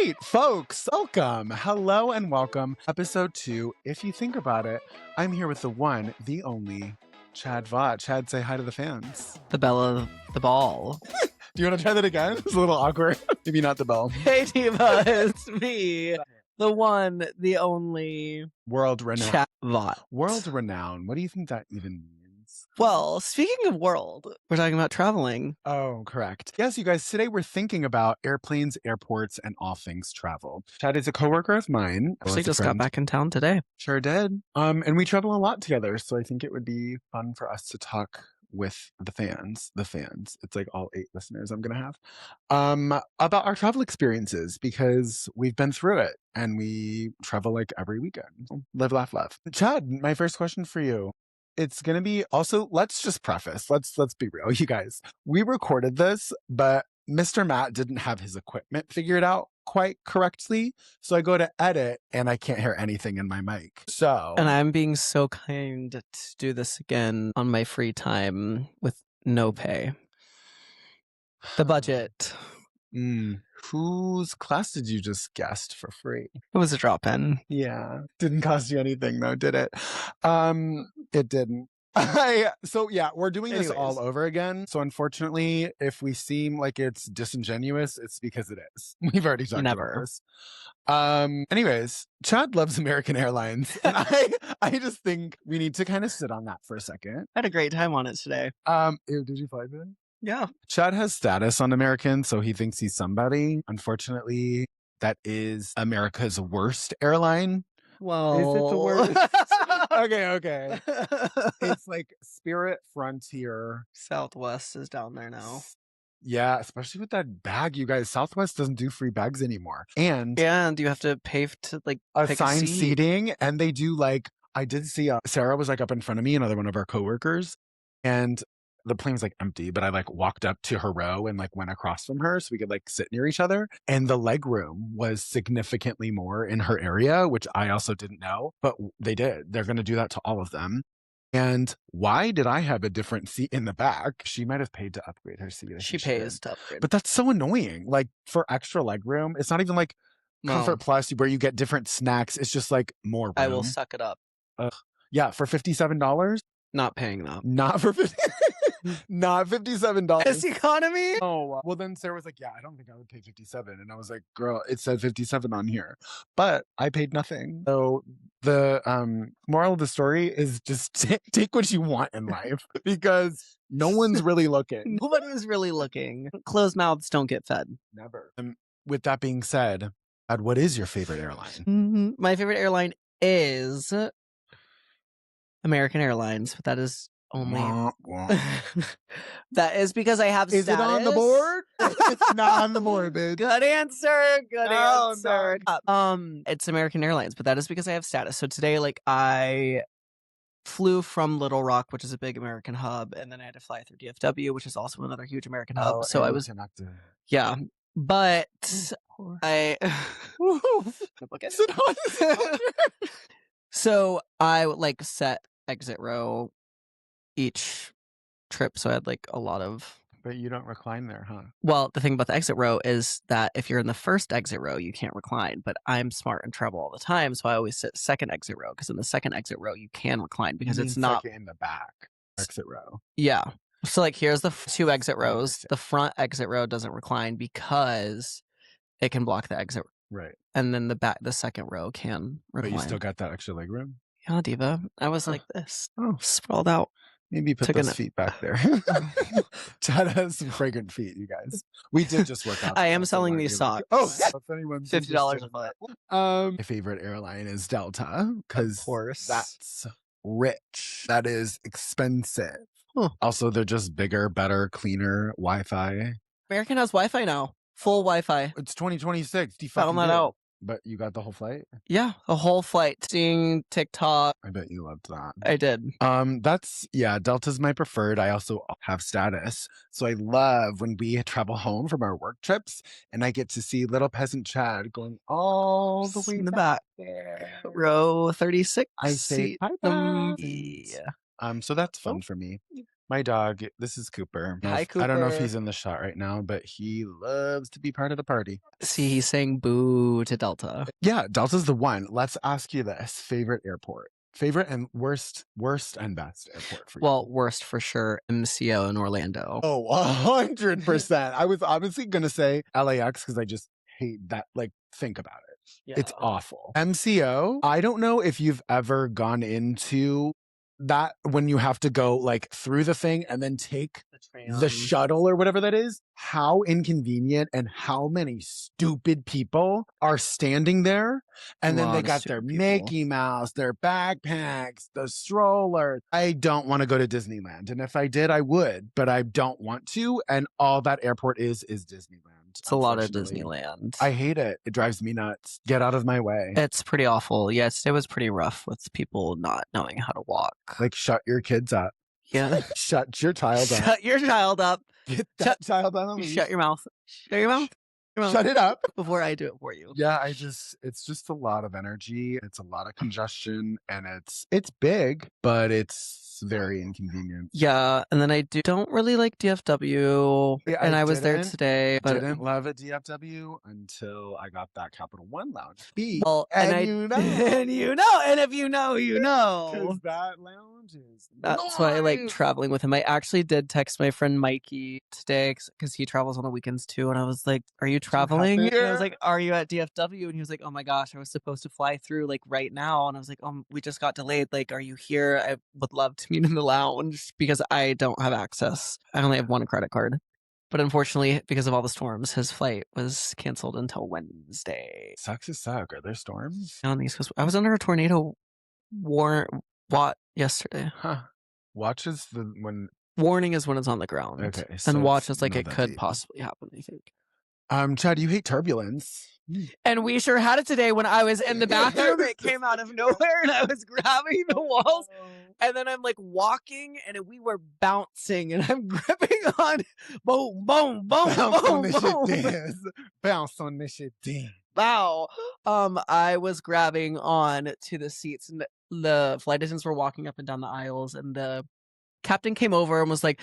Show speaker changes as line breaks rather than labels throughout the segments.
right, folks, welcome. Hello and welcome. Episode 2, If You Think About It. I'm here with the one, the only, Chad Vaught. Chad, say hi to the fans.
The bell of the ball.
Do you want to try that again? It's a little awkward. Maybe not the bell.
Hey, Diva, it's me. The one, the only,
World renowned.
Chad Vaught.
World renowned. What do you think that even means?
Well, speaking of world, we're talking about traveling.
Oh, correct. Yes, you guys, today we're thinking about airplanes, airports, and all things travel. Chad is a coworker of mine.
Actually just got back in town today.
Sure did. And we travel a lot together, so I think it would be fun for us to talk with the fans. It's like all 8 listeners I'm gonna have. About our travel experiences, because we've been through it and we travel like every weekend. Live, laugh, love. Chad, my first question for you. It's gonna be also, let's just preface. Let's be real, you guys. We recorded this, but Mr. Matt didn't have his equipment figured out quite correctly. So I go to edit and I can't hear anything in my mic. So
And I'm being so kind to do this again on my free time with no pay. The budget.
Whose class did you just guest for free?
It was a drop-in.
Yeah. Didn't cost you anything though, did it? It didn't. So yeah, we're doing this all over again. So unfortunately, if we seem like it's disingenuous, it's because it is. We've already talked about this. Anyways, Chad loves American Airlines. And I just think we need to kind of sit on that for a second.
I had a great time on it today.
Did you fly there?
Yeah.
Chad has status on American, so he thinks he's somebody. Unfortunately, that is America's worst airline.
Well,
Is it the worst? Okay. It's like Spirit, Frontier.
Southwest is down there now.
Yeah, especially with that bag, you guys. Southwest doesn't do free bags anymore. And
you have to pay to like
assign
pick a seat.
seating, and they do like, I did see Sarah was like up in front of me, another one of our coworkers, and the plane was like empty, but I like walked up to her row and like went across from her so we could like sit near each other. And the leg room was significantly more in her area, which I also didn't know, but they did. They're going to do that to all of them. And why did I have a different seat in the back? She might have paid to upgrade her seat.
She pays to upgrade.
But that's so annoying. Like for extra leg room, it's not even like Comfort Plus where you get different snacks. It's just like more room.
I will suck it up.
Yeah, for $57.
Not paying that.
Not for not $57.
It's economy.
Oh, well then Sarah was like, yeah, I don't think I would pay 57. And I was like, girl, it said 57 on here, but I paid nothing. So the moral of the story is just take what you want in life because no one's really looking.
Nobody's really looking. Closed mouths don't get fed.
Never. With that being said, Ed, what is your favorite airline?
My favorite airline is American Airlines, but that is only that is because I have
Is
status.
it on the board? It's not on the board, bitch.
Good answer. Good answer.
No.
It's American Airlines, but that is because I have status. So today, like, I flew from Little Rock, which is a big American hub, and then I had to fly through DFW, which is also another huge American hub. So I was
connected.
Yeah. But so I would like set exit row each trip, so I had like a lot of.
But you don't recline there, huh?
Well, the thing about the exit row is that if you're in the first exit row, you can't recline. But I'm smart and travel all the time, so I always sit second exit row because in the second exit row you can recline because it's not
in the back exit row.
Yeah. So like here's the 2 exit rows. The front exit row doesn't recline because it can block the exit.
Right.
And then the second row can recline.
But you still got that extra leg room?
Yeah, Diva. I was like this. Sprawled out.
Maybe put those feet back there. Chad has some fragrant feet, you guys. We did just work out.
I am selling these socks.
Oh, if anyone's
$50 a foot.
My favorite airline is Delta because that's rich. That is expensive. Huh. Also, they're just bigger, better, cleaner Wi-Fi.
American has Wi-Fi now. Full Wi-Fi.
It's 2026.
Found that out.
But you got the whole flight?
Yeah, the whole flight. Seeing TikTok.
I bet you loved that.
I did.
Delta's my preferred. I also have status. So I love when we travel home from our work trips and I get to see little peasant Chad going all the way
in the back
there.
Row 36.
I say bye-bye.
Yeah.
So that's fun for me. My dog, this is Cooper.
Hi,
I don't know if
Cooper.
he's in the shot right now, but he loves to be part of the party.
See, he's saying boo to Delta.
Yeah, Delta's the one. Let's ask you this. Favorite airport? Favorite and worst and best airport for you?
Well, worst for sure, MCO in Orlando.
Oh, 100%. I was obviously going to say LAX because I just hate that. Like, think about it.
Yeah.
It's awful. MCO, I don't know if you've ever gone into that when you have to go like through the thing and then take the shuttle or whatever that is, how inconvenient and how many stupid people are standing there. And then they got their Mickey Mouse, their backpacks, the stroller. I don't want to go to Disneyland. And if I did, I would, but I don't want to. And all that airport is Disneyland.
It's a lot of Disneyland.
I hate it. It drives me nuts. Get out of my way.
It's pretty awful. Yes, it was pretty rough with people not knowing how to walk.
Like, shut your kids up.
Yeah.
Shut your child up.
Shut your child up.
Get that child on a leash.
Shut your mouth. Shut your mouth.
Shut it up.
Before I do it for you.
Yeah, it's just a lot of energy. It's a lot of congestion and it's big, but it's very inconvenient.
Yeah, and then I don't really like DFW. Yeah, and I was there today, but
didn't love a DFW until I got that Capital One lounge.
Well, and if you know, you know.
Because that lounge is
That's why I like traveling with him. I actually did text my friend Mikey today because he travels on the weekends too, and I was like, "Are you traveling?" And I was like, "Are you at DFW?" And he was like, "Oh my gosh, I was supposed to fly through like right now." And I was like, we just got delayed. Like, are you here? I would love to meet in the lounge because I don't have access. I only have one credit card. But unfortunately, because of all the storms, his flight was canceled until Wednesday.
Sucks to suck. Are there storms?
On the East Coast. I was under a tornado watch yesterday.
Huh. Watch is when
warning is when it's on the ground.
Okay.
And watch is like it could possibly happen, I think.
Chad, you hate turbulence.
And we sure had it today when I was in the bathroom. It came out of nowhere and I was grabbing the walls. And then I'm like walking and we were bouncing and I'm gripping on boom, boom, boom, bounce boom, on this boom. Shit dance.
Bounce on this shit dance.
Wow. I was grabbing on to the seats and the flight attendants were walking up and down the aisles and the captain came over and was like,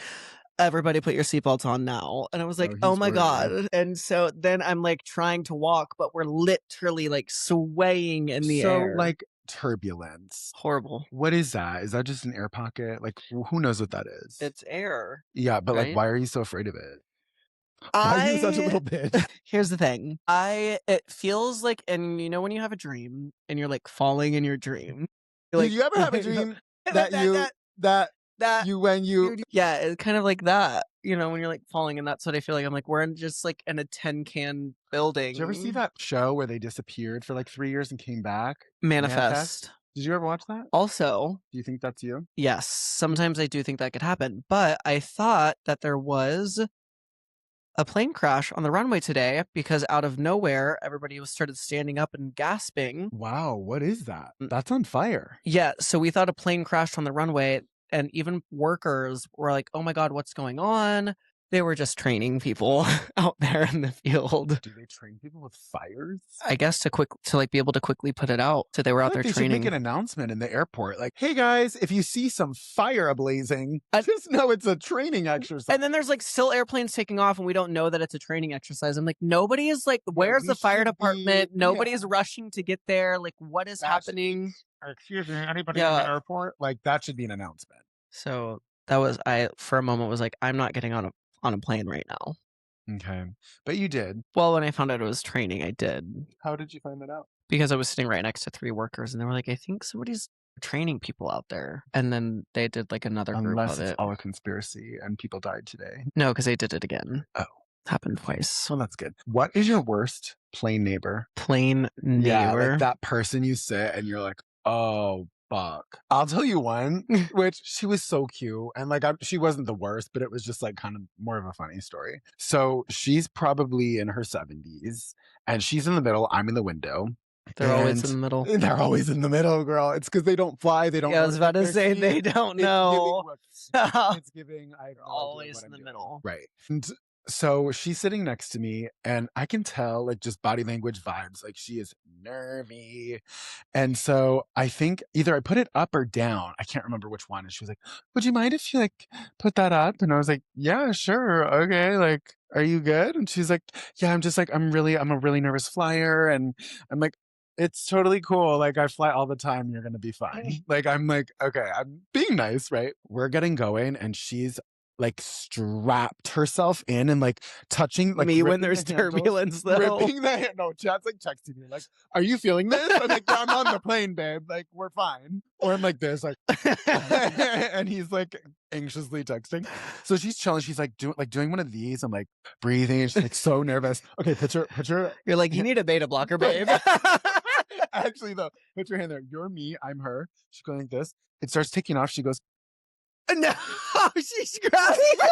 "Everybody put your seatbelts on now." And I was like, oh my God. And so then I'm like trying to walk, but we're literally like swaying in the air.
So like turbulence.
Horrible.
What is that? Is that just an air pocket? Like who knows what that is?
It's air.
Yeah, but like why are you so afraid of it? Why are you such a little bitch?
Here's the thing. It feels like, and you know when you have a dream and you're like falling in your dream.
Did you ever have a dream that
yeah, it's kind of like that, you know, when you're like falling, and that's what I feel like. I'm like, we're in just like in a tin can building.
Did you ever see that show where they disappeared for like 3 years and came back?
Manifest.
Did you ever watch that?
Also,
do you think that's you?
Yes, sometimes I do think that could happen, but I thought that there was a plane crash on the runway today because out of nowhere, everybody started standing up and gasping.
Wow, what is that? That's on fire.
Yeah, so we thought a plane crashed on the runway. And even workers were like, oh my God, what's going on? They were just training people out there in the field.
Do they train people with fires?
I guess to like be able to quickly put it out. So they were out there training.
They should make an announcement in the airport, like, "Hey guys, if you see some fire ablazing, just know it's a training exercise."
And then there's like still airplanes taking off, and we don't know that it's a training exercise. I'm like, nobody is like, where's the fire department? Nobody's rushing to get there. Like, what is happening?
Excuse me, anybody in the airport? Like, that should be an announcement.
So that was, for a moment was like, I'm not getting on a plane right now.
Okay. But you did.
Well, when I found out it was training, I did.
How did you find that out?
Because I was sitting right next to 3 workers and they were like, I think somebody's training people out there. And then they did like another group of it.
Unless it's all a conspiracy and people died today.
No, because they did it again.
Oh.
Happened twice.
Well, that's good. What is your worst plane neighbor?
Plane neighbor?
Yeah, like that person you sit and you're like, oh, fuck. I'll tell you one, which she was so cute. And like, she wasn't the worst, but it was just like kind of more of a funny story. So she's probably in her 70s and she's in the middle. I'm in the window.
They're always in the middle.
They're always in the middle, girl. It's because they don't fly. They don't.
Yeah, I was about to say they don't know.
It's giving.
They're always in the middle.
Right. And So she's sitting next to me, and I can tell, like, just body language vibes, like, she is nervy. And so I think either I put it up or down. I can't remember which one. And she was like, "Would you mind if you like put that up?" And I was like, "Yeah, sure. Okay. Like, are you good?" And she's like, "Yeah, I'm just like, I'm a really nervous flyer." And I'm like, "It's totally cool. Like, I fly all the time. You're going to be fine." Like, I'm like, okay, I'm being nice, right? We're getting going, and she's like strapped herself in and like touching, like
Me when
gripping
there's
the handles,
turbulence, though.
gripping the hand. No, Chad's like texting me, like, "Are you feeling this?" I'm like, "Yeah, I'm on the plane, babe. Like, we're fine." Or I'm like this, like, and he's like anxiously texting. So she's chilling. She's like doing one of these. I'm like breathing. And she's like so nervous. Okay, picture.
You're like, you need a beta blocker, babe.
Actually, though, put your hand there. You're me. I'm her. She's going like this. It starts taking off. She goes,
No, she's grabbing it.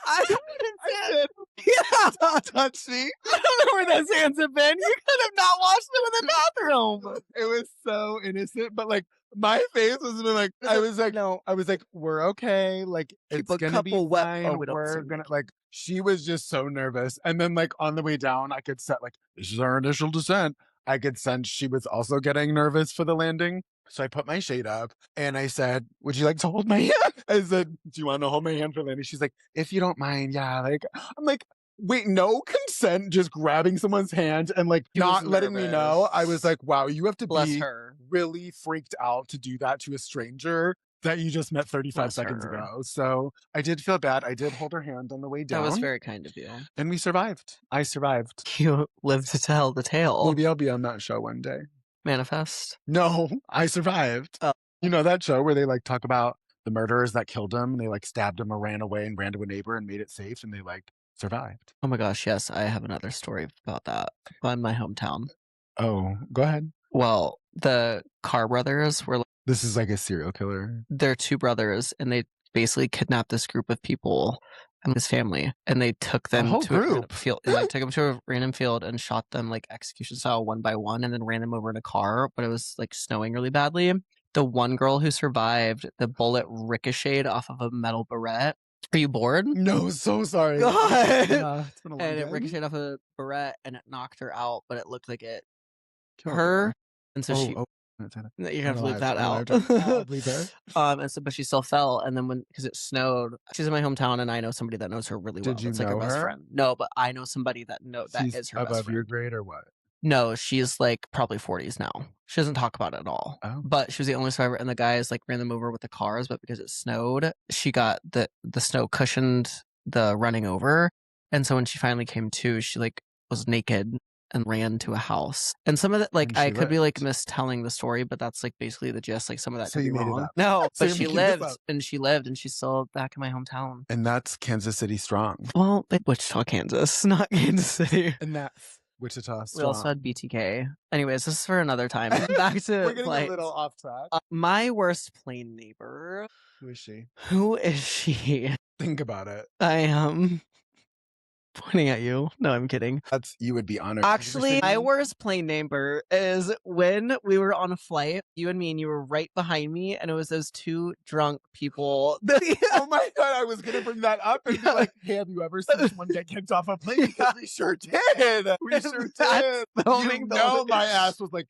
I don't
I
understand. Yeah.
touch me.
I don't know where those hands have been. You could have not washed them in the bathroom.
It was so innocent, but like my face was like, I was like,
No.
I was like, we're okay. Like,
Keep
it's
a
gonna be
couple wet-
fine.
Oh, we don't
We're
see.
gonna like. She was just so nervous, and then like on the way down, I could set like, this is our initial descent. I could sense she was also getting nervous for the landing. So I put my shade up and I said, "Would you like to hold my hand?" I said, "Do you want to hold my hand for landing?" She's like, "If you don't mind, yeah." Like, I'm like, wait, no consent, just grabbing someone's hand and like
She was
not letting me know. I was
nervous.
like, wow, you have to
Bless
be
her.
really freaked out to do that to a stranger that you just met 35
Bless
seconds
her.
ago. So I did feel bad. I did hold her hand on the way
That was
down,
very kind of you.
and we survived. I survived.
You lived to tell the tale.
Maybe I'll be on that show one day.
Manifest.
No, I survived.
Oh.
You know that show where they like talk about the murderers that killed him, and they like stabbed him or ran away and ran to a neighbor and made it safe, and they like survived.
Oh my gosh, yes, I have another story about that in my hometown.
Oh, go ahead.
Well, the Carr brothers were
This is like a serial killer.
they're two brothers, and they basically kidnapped this group of people and his family, and they took them
whole
to a random
group?
field. They took them to a random field and shot them like execution style one by one, and then ran them over in a car. But it was like snowing really badly. The one girl who survived, the bullet ricocheted off of a metal barrette. Are you bored?
No, so sorry.
God.
Yeah, it's been a long
And it
day.
ricocheted off a barrette, and it knocked her out. But it looked like it
Killed
her, and so
Oh,
she.
oh,
You have to leave
alive,
that out.
alive. I'll leave there.
And so, but she still fell, and then because it snowed, she's in my hometown, and I know somebody that knows her really well.
Did you
It's like her
know
best
her?
friend. No, but I know somebody that
She's
is her best
above
friend.
your grade or what?
No, she's like probably 40s now. She doesn't talk about it at all.
Oh.
But she was the only survivor, and the guys like ran them over with the cars, but because it snowed, she got the snow cushioned the running over, and so when she finally came to, she like was naked and ran to a house. And some of that, like,
And
I
she
could be like
lived.
mistelling the story, but that's like basically the gist. Like some of that
So
could
you
be
made it
wrong.
up.
No,
So
but
you're
she
making this
lived,
up.
and she's still back in my hometown.
And that's Kansas City strong.
Well, Wichita, Kansas, not Kansas City.
And that's Wichita
We
strong.
also had BTK. Anyways, this is for another time. Back to
We're getting
flights.
a little off track.
My worst plane neighbor.
Who is she?
Who is she?
Think about it.
I am pointing at you. No, I'm kidding.
That's you would be honored.
Actually, my worst plane neighbor is when we were on a flight, you and me, and you were right behind me, and it was those two drunk people.
Oh my god, I was gonna bring that up and be like, "Hey, have you ever seen someone get kicked off a plane?" Because we sure did. We sure did.
Filming
My ass was like,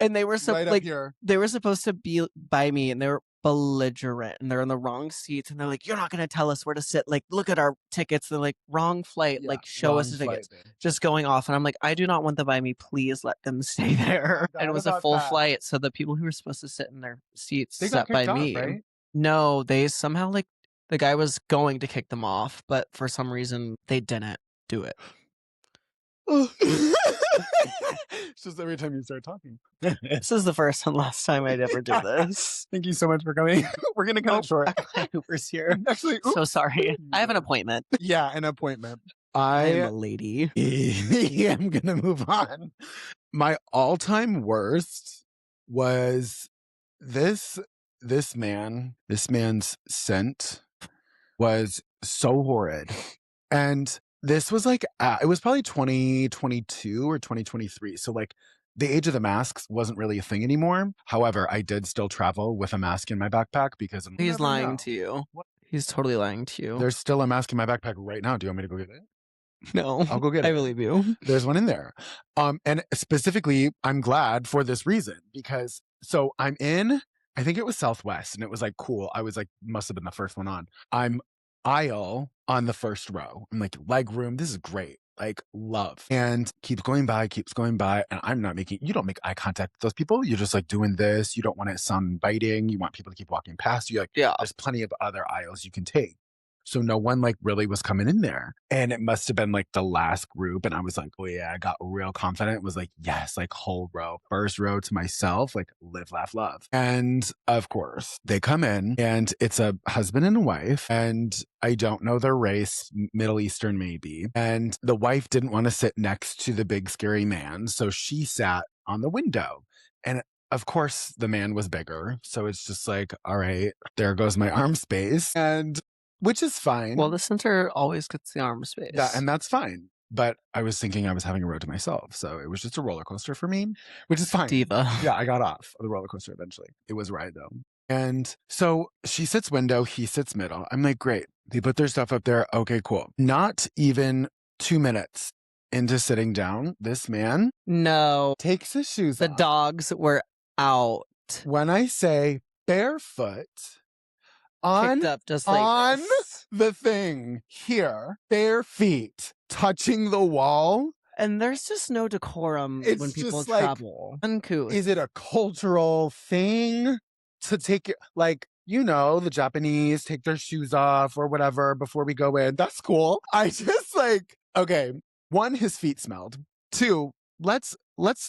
and they were
right
like
up here.
they were supposed to be by me, and they were belligerent, and they're in the wrong seats, and they're like, "You're not gonna tell us where to sit. Like, look at our tickets." They're like, "Wrong flight.
Yeah,
like, show us the
wrong
tickets."
flight, babe.
Just going off, and I'm like, "I do not want them by me. Please let them stay there." And it was a
about
full
that.
flight, so the people who were supposed to sit in their seats
They got
sat by
kicked off,
me.
right?
No, they somehow like the guy was going to kick them off, but for some reason they didn't do it.
It's just every time you start talking.
This is the first and last time I'd ever do this.
Thank you so much for coming. We're gonna cut it short.
Hooper's here.
Actually,
So sorry. I have an appointment.
yeah, an appointment.
I am
I
a lady.
am gonna move on. My all-time worst was this man's scent was so horrid. And this was like it was probably 2022 or 2023. So like the age of the masks wasn't really a thing anymore. However, I did still travel with a mask in my backpack because
He's lying to you. He's totally lying to you.
There's still a mask in my backpack right now. Do you want me to go get it?
No,
I'll go get
I
it.
believe you.
There's one in there. And specifically, I'm glad for this reason because so I'm in, I think it was Southwest and it was like cool. I was like, must have been the first one on. I'm aisle on the first row. I'm like, leg room. This is great. Like, love. And keeps going by, and I'm not making, you don't make eye contact with those people. You're just like doing this. You don't want it to sound inviting. You want people to keep walking past you. Like,
Yeah.
there's plenty of other aisles you can take. So no one like really was coming in there. And it must have been like the last group. And I was like, oh yeah, I got real confident. It was like, yes, like whole row, first row to myself, like live, laugh, love. And of course they come in and it's a husband and a wife. And I don't know their race, Middle Eastern maybe. And the wife didn't want to sit next to the big scary man. So she sat on the window. And of course the man was bigger. So it's just like, all right, there goes my arm space. And which is fine.
Well, the center always gets the arm space.
Yeah, and that's fine. But I was thinking I was having a road to myself. So it was just a roller coaster for me, which is fine.
Diva.
Yeah, I got off of the roller coaster eventually. It was a ride though. And so she sits window, he sits middle. I'm like, great. They put their stuff up there. Okay, cool. Not even 2 minutes into sitting down, this man
No.
takes his shoes
The
off.
dogs were out.
When I say barefoot,
Kicked up just like
on
this.
the thing here, bare feet touching the wall.
And there's just no decorum
It's
when people
just like,
travel. Uncouth.
Is it a cultural thing to take it? Like, you know, the Japanese take their shoes off or whatever before we go in. That's cool. I just like, okay, one, his feet smelled. Two, let's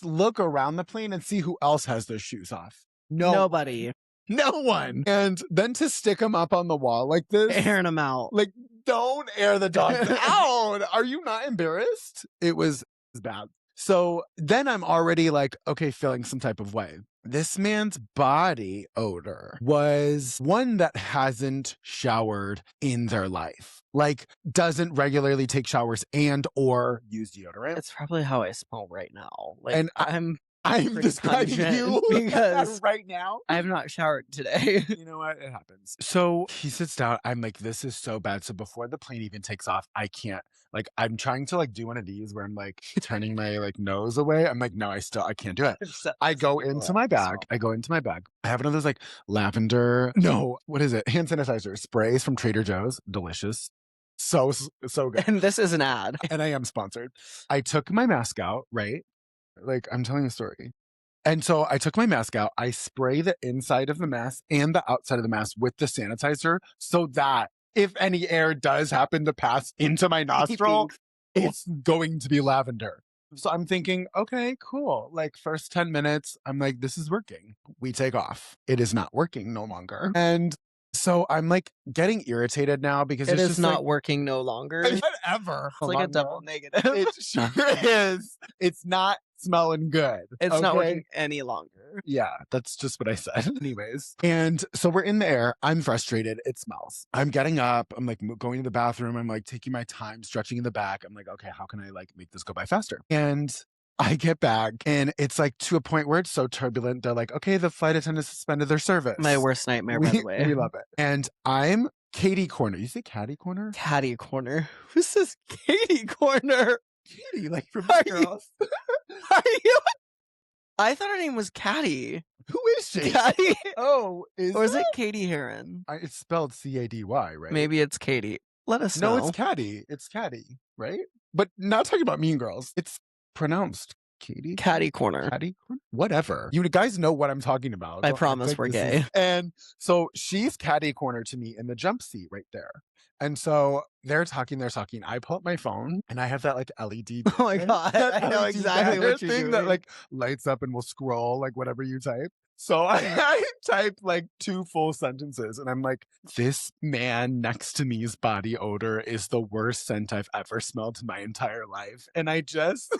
look around the plane and see who else has their shoes off.
Nobody.
No one. And then to stick them up on the wall like this.
Airing them out.
Like, don't air the dogs out. Are you not embarrassed? It was bad. So then I'm already like, okay, feeling some type of way. This man's body odor was one that hasn't showered in their life. Like, doesn't regularly take showers and or use deodorant.
It's probably how I smell right now. Like,
And
I'm
I'm describing you
because
right now.
I have not showered today.
You know what? It happens. So he sits down. I'm like, this is so bad. So before the plane even takes off, I can't, like, I'm trying to like do one of these where I'm like turning my like nose away. I'm like, no, I can't do it. I go into my bag. I have one of those like lavender, no, what is it? Hand sanitizer sprays from Trader Joe's. Delicious. So good.
And this is an ad.
And I am sponsored. I took my mask out, right? Like, I'm telling a story. And so I took my mask out. I spray the inside of the mask and the outside of the mask with the sanitizer so that if any air does happen to pass into my nostril, it's going to be lavender. So I'm thinking, okay, cool. Like, first 10 minutes, I'm like, this is working. We take off. It is not working no longer. And so I'm like getting irritated now because
It
it's
is
just
not
like,
working no longer.
whatever.
It's like a double negative.
It sure is. It's not smelling good.
It's not
okay?
working any longer.
Yeah, that's just what I said. Anyways. And so we're in the air. I'm frustrated. It smells. I'm getting up. I'm like going to the bathroom. I'm like taking my time, stretching in the back. I'm like, okay, how can I like make this go by faster? And I get back and it's like to a point where it's so turbulent. They're like, okay, the flight attendants suspended their service.
My worst nightmare, by the way.
We love it. And I'm Katie Corner. You say Caddy Corner?
Caddy Corner. Who says Katie Corner?
Katie, like from
Are
Girls.
Are you? I thought her name was Caddy.
Who is she?
Caddy?
Oh,
Or is it Katie Heron?
It's spelled Cady, right?
Maybe it's Katie. Let us know.
No, it's Caddy. It's Caddy, right? But not talking about Mean Girls. It's pronounced Katie.
Caddy Corner.
Caddy? Whatever. You guys know what I'm talking about.
I
Don't
promise
think
we're
this
gay.
And so she's Caddy Corner to me in the jump seat right there. And so they're talking. I pull up my phone and I have that like LED.
Oh my God.
that
I know
LED
exactly
banner
what you're
thing
doing.
that like lights up and will scroll like whatever you type. So I type like 2 full sentences and I'm like, this man next to me's body odor is the worst scent I've ever smelled in my entire life. And I just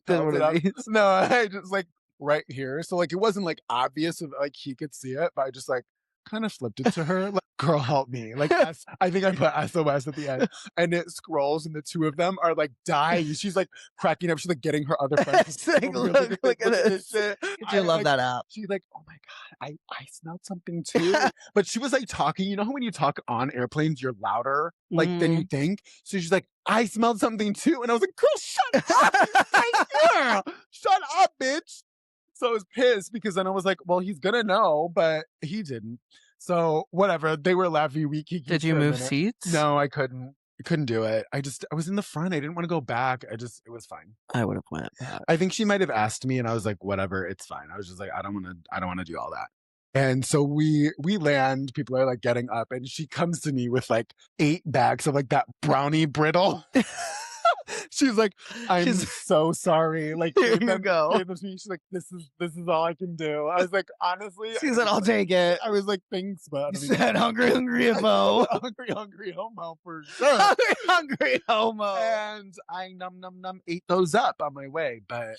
felt it up. No, I just like right here. So like it wasn't like obvious if like he could see it, but I just like kind of flipped it to her, like, "Girl, help me." Like, I think I put SOS at the end, and it scrolls, and the two of them are, like, dying. She's, like, cracking up. She's, like, getting her other friend to
It's
come
like,
over here, look
look at
at this
this.
shit.
You do love that app.
She's like, "Oh my god, I smelled something too." But she was, like, talking, you know how when you talk on airplanes, you're louder, like, than you
Mm.
think? So she's like, "I smelled something too," and I was like, "Girl, shut up! He's right here! Shut up, bitch!" So I was pissed because then I was like, "Well, he's gonna know," but he didn't. So whatever. They were laughing kiki
Did you
for a
move
minute.
seats?
No, I couldn't. I couldn't do it. I was in the front. I didn't want to go back. It was fine.
I would have went back.
I think she might have asked me, and I was like, "Whatever, it's fine." I was just like, I don't want to do all that." And so we land. People are like getting up, and she comes to me with like 8 bags of like that brownie brittle. She's like, "I'm
She's
so sorry." Like,
here you go.
gave them to me. She's like, this is all I can do." I was like, honestly,
She said, "I'll take it."
I was like, "Thanks, but I
You
don't even
said, "Hungry, hungry
I said,
hippo."
hungry homo for sure."
Hungry, hungry homo.
And I ate those up on my way. But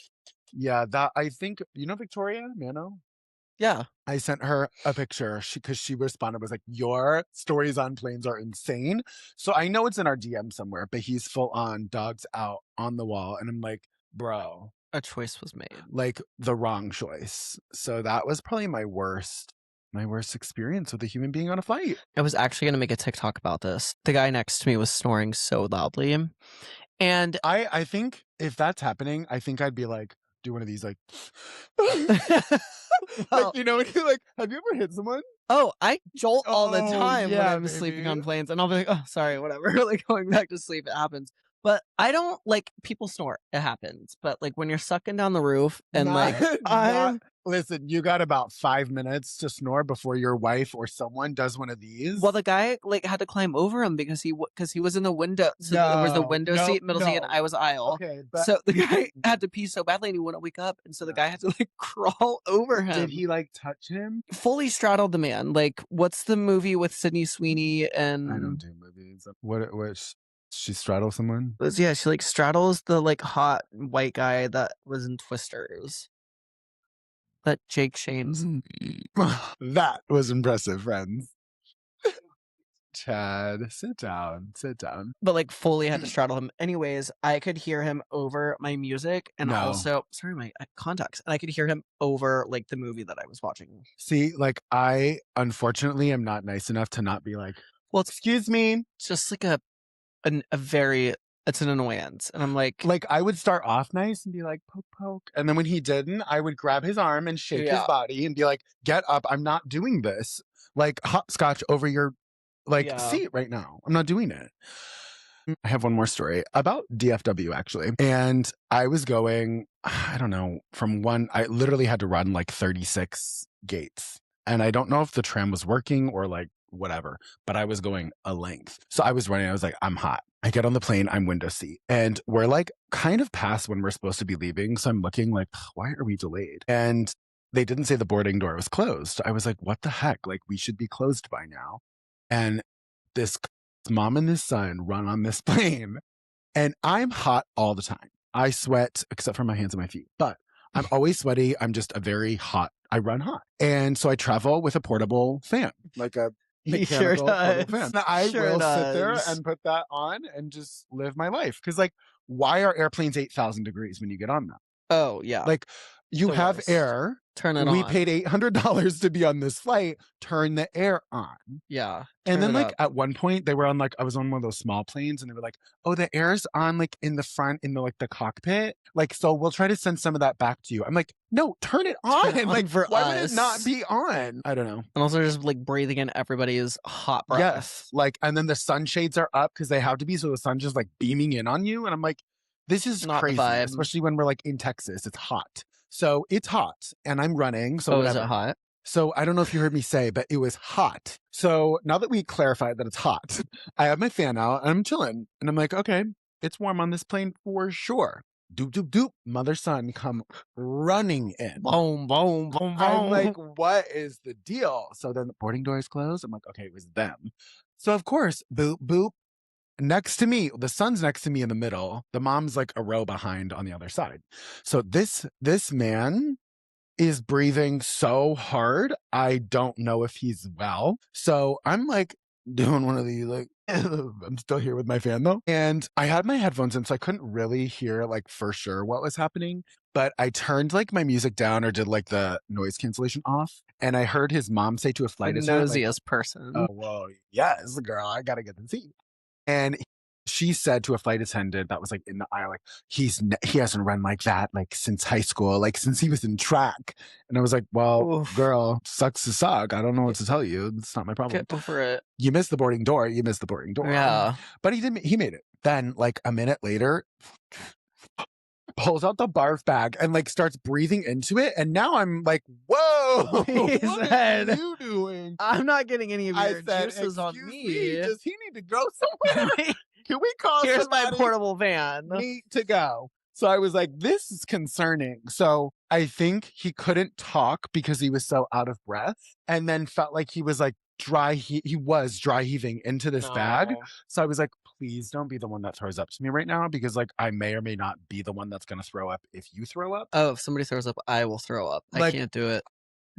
yeah, that I think Victoria Mano.
Yeah.
I sent her a picture because she responded, was like, "Your stories on planes are insane." So I know it's in our DM somewhere, but he's full on dogs out on the wall. And I'm like, bro,
A choice was made.
like the wrong choice. So that was probably my worst experience with a human being on a flight.
I was actually going to make a TikTok about this. The guy next to me was snoring so loudly. And
I think if that's happening, I think I'd be like, do one of these like,
well,
like, when you like, have you ever hit someone?
oh, I jolt all the
Oh,
time when
yeah,
I'm sleeping
baby.
on planes, and I'll be like, "Oh, sorry, whatever." Like going back to sleep, it happens. But I don't like people snore. It happens. But like when you're sucking down the roof and like I'm
Listen, you got about 5 minutes to snore before your wife or someone does one of these.
well, the guy like had to climb over him because he was in the window. So there was the window seat, middle seat, and I was aisle.
Okay, but
So the guy had to pee so badly and he wouldn't wake up, and so the guy had to like crawl over him.
did he like touch him?
Fully straddled the man? Like, what's the movie with Sydney Sweeney and
I don't do movies. What she straddle someone?
yeah, she like straddles the like hot white guy that was in Twisters. That Jake Shane's.
That was impressive, friends. Chad, sit down. Sit down.
But like fully had to straddle him. Anyways, I could hear him over my music and
No.
also sorry, my contacts. And I could hear him over like the movie that I was watching.
See, like I unfortunately am not nice enough to not be like,
Well,
excuse me.
it's just like a very it's an annoyance. And I'm like
I would start off nice and be like, poke, poke. And then when he didn't, I would grab his arm and shake his body and be like, get up. I'm not doing this. Like hopscotch over your seat right now. I'm not doing it. I have one more story about DFW actually. And I was going, I don't know, I literally had to run like 36 gates. And I don't know if the tram was working or like whatever, but I was going a length. So I was running. I was like, I'm hot. I get on the plane, I'm window seat. And we're like kind of past when we're supposed to be leaving. So I'm looking like, why are we delayed? And they didn't say the boarding door was closed. I was like, what the heck? Like we should be closed by now. And this mom and this son run on this plane. And I'm hot all the time. I sweat, except for my hands and my feet. But I'm always sweaty. I'm just I run hot. And so I travel with a portable fan, like a
he sure does.
fan. I will sit there and put that on and just live my life. Because why are airplanes 8,000 degrees when you get on them?
Oh, yeah.
Like you
The
have
worst.
air.
Turn it on.
We paid $800 to be on this flight. Turn the air on.
Yeah.
And then at one point they were on I was on one of those small planes and they were like, oh, the air's on in the front in the cockpit. So we'll try to send some of that back to you. I'm like, no, turn it on.
For
why
us.
would it not be on? I don't know.
And also just breathing in everybody's hot breath.
Yes. And then the sunshades are up because they have to be. So the sun's just beaming in on you. And I'm like, this is
not
crazy.
The vibe.
Especially when we're in Texas. It's hot. So it's hot and I'm running. So
is it hot?
So I don't know if you heard me say, but it was hot. So now that we clarified that it's hot, I have my fan out and I'm chilling. And I'm like, okay, it's warm on this plane for sure. Doop, doop, doop. Mother, son come running in.
Boom, boom, boom, boom.
I'm like, what is the deal? So then the boarding door is closed. I'm like, okay, it was them. So of course, boop, boop. Next to me, the son's next to me in the middle. The mom's a row behind on the other side. So this man is breathing so hard. I don't know if he's well. So I'm like doing one of the like, I'm still here with my fan though. And I had my headphones in, so I couldn't really hear like for sure what was happening. But I turned like my music down or did like the noise cancellation off. And I heard his mom say to a
The
flight attendant, like,
nosiest person.
oh, well, yes, girl, I gotta get the seat. And she said to a flight attendant that was like in the aisle, like, he hasn't run like that like since high school, like since he was in track. And I was like, well,
Oof.
girl, sucks to suck. I don't know what to tell you. It's not my problem.
Get over it.
You missed the boarding door. You missed the boarding door.
Yeah.
But he made it. Then like a minute later, pulls out the barf bag and like starts breathing into it. And now I'm like, whoa,
He
what
said,
are you doing?
I'm not getting any of
I
your
said,
juices on
excuse
me.
Does he need to go somewhere? Can we call
Here's my
somebody?
portable van.
Need to go. So I was like, this is concerning. So I think he couldn't talk because he was so out of breath and then felt like he was like dry. He was dry heaving into this bag.
No.
So I was like, please don't be the one that throws up to me right now because like I may or may not be the one that's going to throw up if you throw up.
Oh, if somebody throws up, I will throw up. I
Like,
can't do it.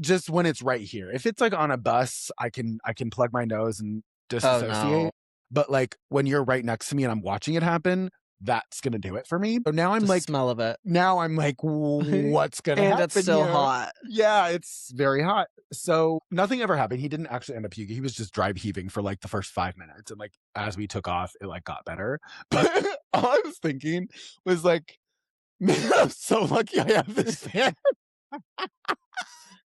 just when it's right here. If it's like on a bus, I can plug my nose and disassociate.
no.
But like when you're right next to me and I'm watching it happen, that's gonna do it for me. So now I'm
The
like,
smell of it.
now I'm like, what's gonna
And
happen?
it's still
here?
hot.
Yeah, it's very hot. So nothing ever happened. He didn't actually end up puking. He was just dry heaving for like the first 5 minutes, and like as we took off, it like got better. But all I was thinking was like, man, I'm so lucky I have this fan.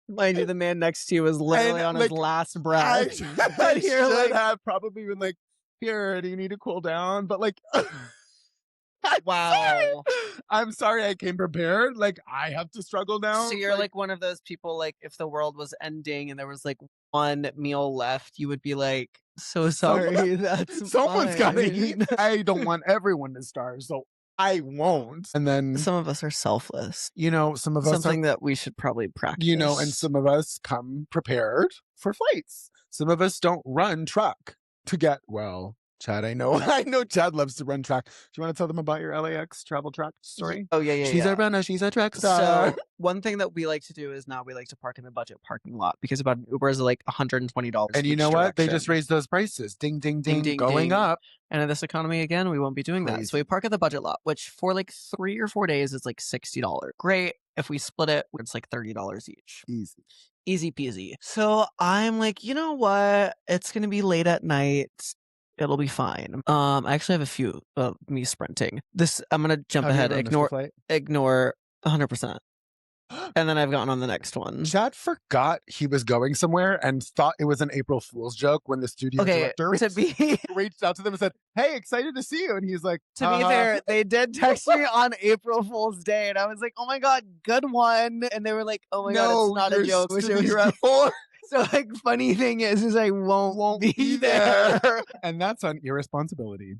Mind you, the man next to you was literally
And,
on his
like,
last
I,
breath.
I
And you're
should
like,
have probably been like, here, do you need to cool down? But like,
wow.
I'm sorry I came prepared. Like, I have to struggle now.
So you're like one of those people, like if the world was ending and there was like one meal left, you would be like, so sorry, that's
someone's got to
fine.
eat. I don't want everyone to starve, so I won't. And then,
Some of us are selfless.
you know, some of us
Something
are,
that we should probably practice.
you know, and some of us come prepared for flights. Some of us don't run truck to get, well, Chad, I know, I know Chad loves to run track. Do you want to tell them about your LAX travel track story?
Oh, yeah.
She's a runner, she's a track star.
So one thing that we like to do is now we like to park in the budget parking lot because about an Uber is like $120.
And you know what? They just raised those prices. Ding, ding, ding,
ding,
going
ding.
up.
And in this economy, again, we won't be doing that. So we park at the budget lot, which for like 3 or 4 days is like $60. Great. If we split it, it's like $30 each.
Easy.
Easy peasy. So I'm like, you know what? It's going to be late at night. It'll be fine. I actually have a few of me sprinting. I'm going to jump ahead. Ignore 100%. And then I've gotten on the next one.
Chad forgot he was going somewhere and thought it was an April Fool's joke when the studio director reached out to them and said, hey, excited to see you. And he's like,
to be fair, they did text me on April Fool's Day. And I was like, oh my God, good one. And they were like, oh my God, it's not a joke. Wish it was real. So like, funny thing is I won't be there.
And that's on irresponsibility.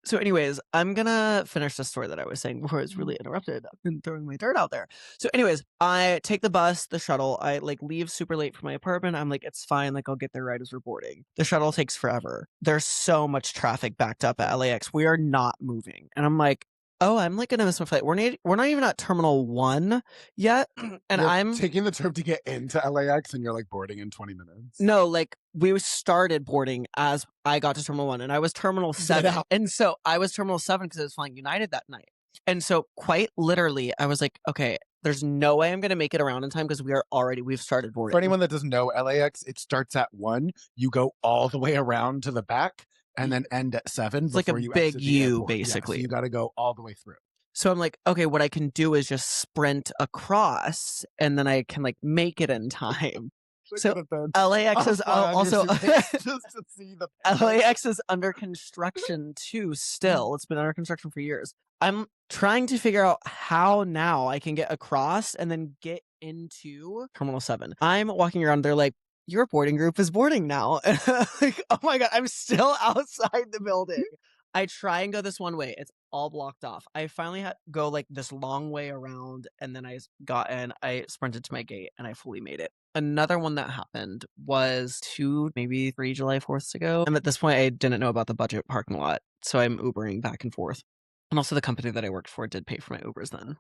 So anyways, I'm going to finish the story that I was saying before I was really interrupted. I've been throwing my dirt out there. So anyways, I take the bus, the shuttle. I like leave super late from my apartment. I'm like, it's fine. Like I'll get there right as we're boarding. The shuttle takes forever. There's so much traffic backed up at LAX. We are not moving. And I'm like, oh, I'm like going to miss my flight. We're not even at Terminal 1 yet. And I'm
taking the term to get into LAX and you're like boarding in 20 minutes.
No, like we started boarding as I got to Terminal 1 and I was Terminal 7. And so I was Terminal 7 because I was flying United that night. And so quite literally, I was like, okay, there's no way I'm going to make it around in time because we've started boarding.
For anyone that doesn't know, LAX, it starts at 1. You go all the way around to the back and then end at 7.
It's like a big U, basically.
Yeah, so you got to go all the way through.
So I'm like, okay, what I can do is just sprint across and then I can like make it in time. So LAX is also just to see the LAX is under construction too still. It's been under construction for years. I'm trying to figure out how now I can get across and then get into Terminal 7. I'm walking around, they're like, your boarding group is boarding now. And I'm like, oh my God, I'm still outside the building. I try and go this one way. It's all blocked off. I finally had to go like this long way around and then I got in, I sprinted to my gate and I fully made it. Another one that happened was 2, maybe 3 July 4ths ago. And at this point, I didn't know about the budget parking lot. So I'm Ubering back and forth. And also the company that I worked for did pay for my Ubers then.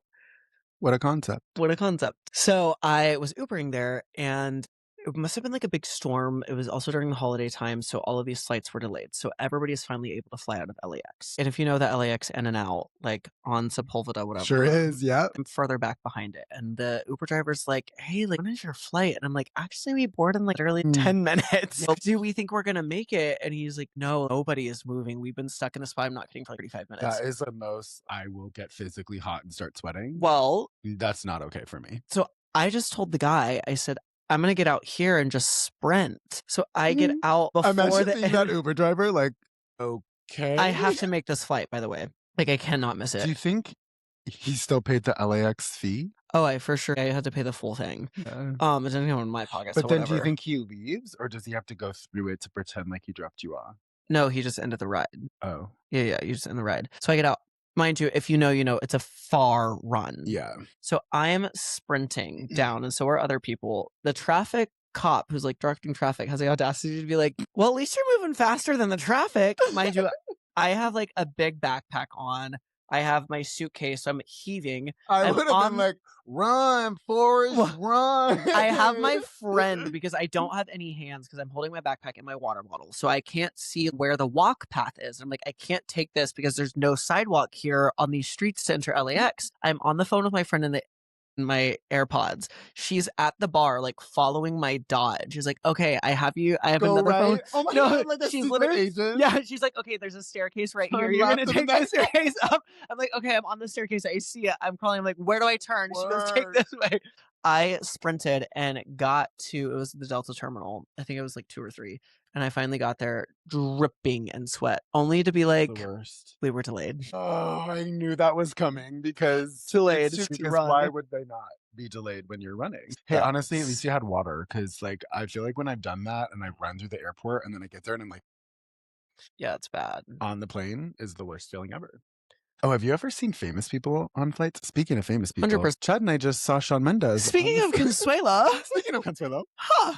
What a concept.
What a concept. So I was Ubering there, and it must have been like a big storm. It was also during the holiday time, so all of these flights were delayed. So everybody is finally able to fly out of LAX. And if you know the LAX in and out, like on Sepulveda, whatever.
Sure is, yeah.
I'm further back behind it. And the Uber driver's like, hey, like, when is your flight? And I'm like, actually, we board in like literally 10 minutes. Do we think we're going to make it? And he's like, no, nobody is moving. We've been stuck in the spot. I'm not kidding, for like 35 minutes.
That is the most I will get physically hot and start sweating.
Well,
that's not okay for me.
So I just told the guy, I said, I'm going to get out here and just sprint. So I get out before
Imagine that Uber driver, like, okay.
I have to make this flight, by the way. Like, I cannot miss it.
Do you think he still paid the LAX fee?
Oh, I for sure. I had to pay the full thing.
Yeah.
It didn't go in my pocket.
But
so
then
whatever.
do you think he leaves, or does he have to go through it to pretend like he dropped you off?
No, he just ended the ride.
Oh.
Yeah, you just end the ride. So I get out. Mind you, if you know, it's a far run.
Yeah.
So I am sprinting down, and so are other people. The traffic cop who's like directing traffic has the audacity to be like, well, at least you're moving faster than the traffic. Mind you, I have like a big backpack on. I have my suitcase, so I'm heaving.
I would have been like, run, Forrest, run.
I have my friend because I don't have any hands because I'm holding my backpack and my water bottle. So I can't see where the walk path is. I'm like, I can't take this because there's no sidewalk here on these streets to enter LAX. I'm on the phone with my friend in my AirPods. She's at the bar, like following my dot. She's like, okay, I have another phone.
Oh my God, like
she's literally, yeah, she's like, okay, there's a staircase right here. You're gonna take that staircase up. I'm like, okay, I'm on the staircase. I see it. I'm calling. I'm like, where do I turn? She goes, take this way. I sprinted and got to, it was the Delta terminal. I think it was like 2 or 3. And I finally got there dripping in sweat, only to be like,
the worst.
We were delayed.
Oh, I knew that was coming because
delayed.
Because why would they not be delayed when you're running? Hey, honestly, at least you had water, because like I feel like when I've done that and I run through the airport and then I get there and I'm like,
yeah, it's bad.
On the plane is the worst feeling ever. Oh, have you ever seen famous people on flights? Speaking of famous people,
100%.
Chad and I just saw Shawn Mendes.
Speaking of Consuelo.
Speaking of Consuelo.
Huh.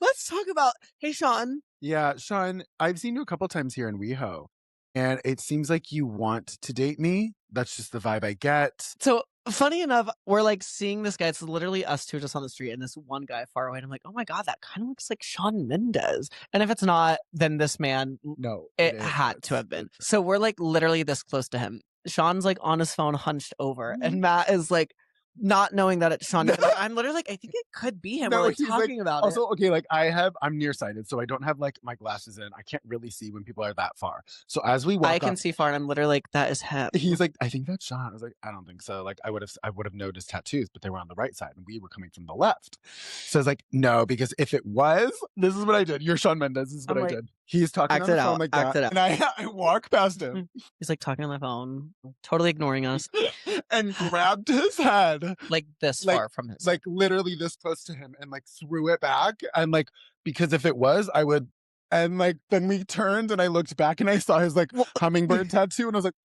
Let's talk about, hey, Shawn.
Yeah, Shawn, I've seen you a couple times here in WeHo, and it seems like you want to date me. That's just the vibe I get.
So funny enough, we're like seeing this guy. It's literally us two just on the street, and this one guy far away. And I'm like, oh my God, that kind of looks like Shawn Mendes. And if it's not, then this man,
no,
it had to have been. So we're like literally this close to him. Shawn's like on his phone, hunched over, and Matt is like, not knowing that it's Shawn. Like, I'm literally like, I think it could be him.
No,
we're like
he's
talking
like,
about
also,
it.
okay, like I'm nearsighted, so I don't have like my glasses in. I can't really see when people are that far. So as we walk
I can see far, and I'm literally like, that is him.
He's like, I think that's Shawn. I was like, I don't think so. Like I would have noticed tattoos, but they were on the right side and we were coming from the left. So I was like, no, because if it was, this is what I did. You're Shawn Mendes. This is what I did. He's talking on the phone like that. And I walk past him.
He's like talking on the phone, totally ignoring us.
And grabbed his head.
Like this far from his.
Like literally this close to him, and like threw it back. And like, because if it was, I would. And like, then we turned and I looked back and I saw his like hummingbird tattoo. And I was like,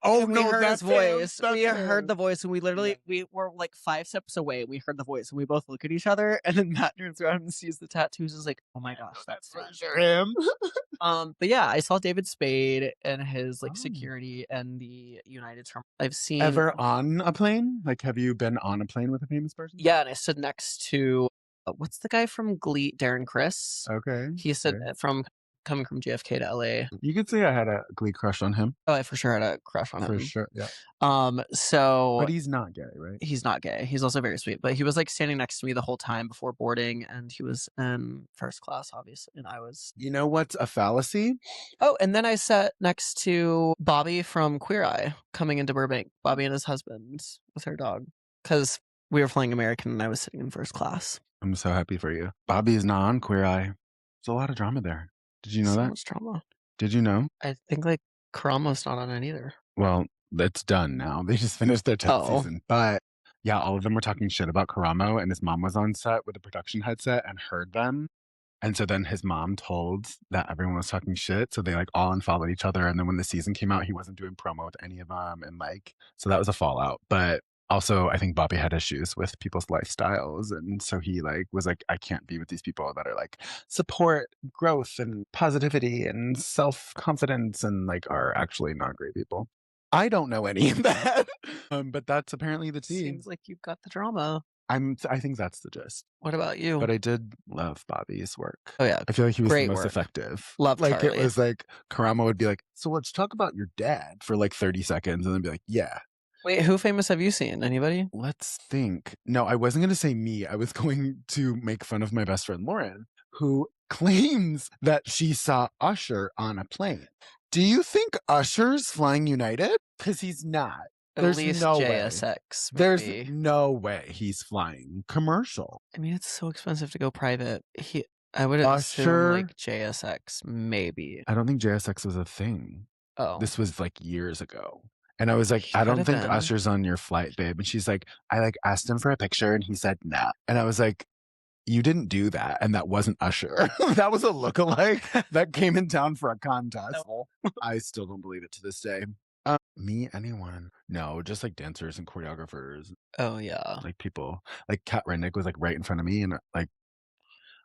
oh
and
no,
we heard his voice. We heard the voice, and we literally we were like 5 steps away. And we heard the voice, and we both look at each other. And then Matt turns around and sees the tattoos. Is like, oh my gosh, that's for sure
him.
But yeah, I saw David Spade and his like security and the United terminal. I've seen
ever on a plane. Like, have you been on a plane with a famous person?
Yeah, and I stood next to what's the guy from Glee, Darren Criss.
Okay,
he said coming from JFK to LA.
You could say I had a Glee crush on him.
Oh, I for sure had a crush on him.
For sure, yeah.
So
but he's not gay, right?
He's not gay. He's also very sweet. But he was like standing next to me the whole time before boarding, and he was in first class, obviously, and I was.
You know what's a fallacy?
Oh, and then I sat next to Bobby from Queer Eye coming into Burbank. Bobby and his husband with her dog, because we were flying American and I was sitting in first class.
I'm so happy for you. Bobby is not on Queer Eye. There's a lot of drama there. Did you know that?
So much drama.
Did you know?
I think like Karamo's not on it either.
Well, it's done now. They just finished their 10th season. But yeah, all of them were talking shit about Karamo, and his mom was on set with a production headset and heard them. And so then his mom told that everyone was talking shit. So they like all unfollowed each other. And then when the season came out, he wasn't doing promo with any of them. And like, so that was a fallout. But also, I think Bobby had issues with people's lifestyles. And so he like was like, I can't be with these people that are like support growth and positivity and self-confidence and like are actually not great people. I don't know any of that. But that's apparently the tea.
Seems like you've got the drama.
I think that's the gist.
What about you?
But I did love Bobby's work.
Oh, yeah.
I feel like he was the
Great
most
work.
effective.
Love
Like, it
Charlie.
was like, Karama would be like, "So let's talk about your dad," for like 30 seconds, and then be like, "Yeah."
Wait, who famous have you seen? Anybody?
Let's think. No, I wasn't going to say me. I was going to make fun of my best friend Lauren, who claims that she saw Usher on a plane. Do you think Usher's flying United? Because he's not.
At
There's
least
no way.
JSX,
There's
maybe.
no way he's flying commercial.
I mean, it's so expensive to go private. I would assume
Usher?
like JSX, maybe.
I don't think JSX was a thing.
Oh,
This was like years ago. And I was like,
He
"I don't
could've
think
been.
Usher's on your flight, babe." And she's like, "I like asked him for a picture and he said no." And I was like, "You didn't do that. And that wasn't Usher." That was a lookalike that came in town for a contest.
No.
I still don't believe it to this day. Me, anyone? No, just like dancers and choreographers,
Oh yeah.
like people. Like Kat Rennick was like right in front of me, and like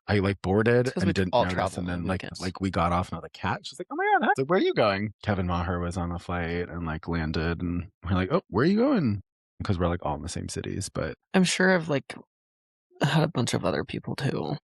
I like boarded
It's 'cause we
and didn't
all
notice,
travel
and
on
then
the
like
weekends.
we got off, and I was like, "Kat," she's like, "Oh my god, hi." Like, "Where are you going?" Kevin Maher was on a flight and like landed, and we're like, "Oh, where are you going?" Because we're like all in the same cities, but
I'm sure I've like had a bunch of other people too.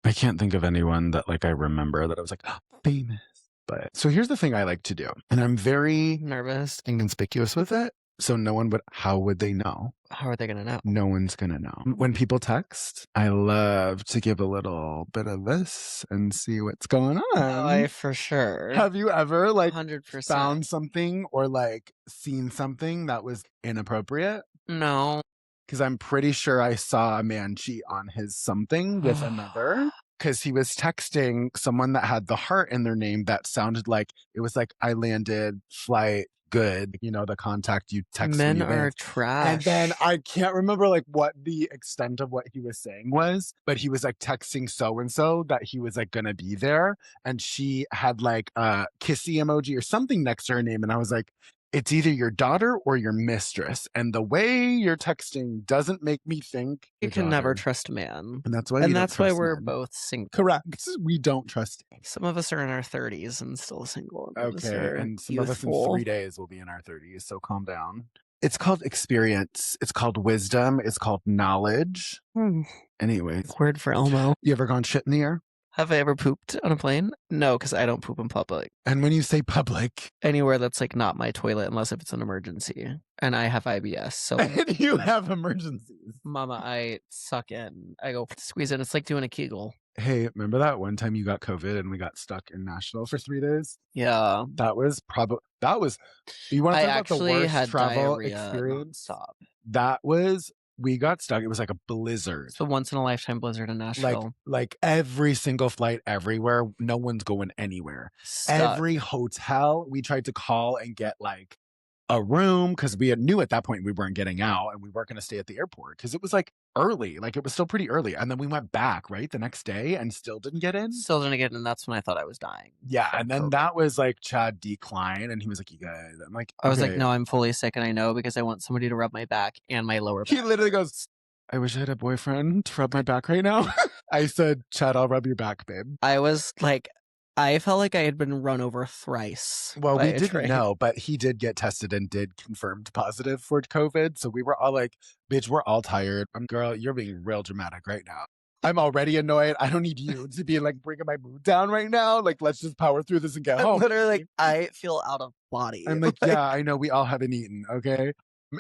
I can't think of anyone that like I remember that I was like, "Oh, famous." But so here's the thing I like to do, and I'm very
Nervous.
inconspicuous with it. So no one would, how would they know?
How are they gonna know?
No one's gonna know. When people text, I love to give a little bit of this and see what's going on.
I for sure.
Have you ever like
100%.
found something or like seen something that was inappropriate?
No.
Because I'm pretty sure I saw a man cheat on his something with another. Because he was texting someone that had the heart in their name that sounded like it was like, "I landed flight good," you know, the contact you text
Men
me
are
with.
trash.
And then I can't remember like what the extent of what he was saying was, but he was like texting so and so that he was like gonna be there, and she had like a kissy emoji or something next to her name, and I was like, "It's either your daughter or your mistress, and the way you're texting doesn't make me think
you
your
can never
daughter."
trust a man.
And that's why
And
we don't
that's why
trust
we're
men.
both single.
Correct. We don't trust.
Some of us are in our 30s and still single. And others
Okay,
are
and some of us in
youthful.
3 days will be in our 30s, so calm down. It's called experience. It's called wisdom. It's called knowledge. Anyways,
Word for Elmo.
you ever gone shit in the air?
Have I ever pooped on a plane? No, because I don't poop in public.
And when you say public,
Anywhere that's like not my toilet, unless if it's an emergency. And I have IBS, so
and you have emergencies.
mama, I suck in. I go squeeze in. It's like doing a Kegel.
Hey, remember that one time you got COVID and we got stuck in Nashville for 3 days?
Yeah.
That was you want to
I
talk about the
actually
worst
had
travel
diarrhea
experience?
nonstop.
That was, we got stuck. It was like a blizzard.
It's a once in a lifetime blizzard in Nashville.
Like every single flight everywhere, no one's going anywhere.
Stuck.
Every hotel we tried to call and get like a room, because we knew at that point we weren't getting out and we weren't going to stay at the airport because it was like early, like it was still pretty early. And then we went back right the next day and still didn't get in.
Still didn't get in, and that's when I thought I was dying.
Yeah,
from
and then
COVID.
that was like Chad decline, and he was like, "You guys," I'm like,
I was like,
"Okay."
no, I'm fully sick, and I know because I want somebody to rub my back and my lower back.
He literally goes, "I wish I had a boyfriend to rub my back right now." I said, "Chad, I'll rub your back, babe."
I was like, I felt like I had been run over thrice.
Well,
by
we
a
didn't
train.
know, but he did get tested and did confirmed positive for COVID. So we were all like, "Bitch, we're all tired." Girl, you're being real dramatic right now. I'm already annoyed. I don't need you to be like bringing my mood down right now. Like, let's just power through this and get
I'm
home.
literally like, I feel out of body.
I'm like, yeah, I know. We all haven't eaten. Okay.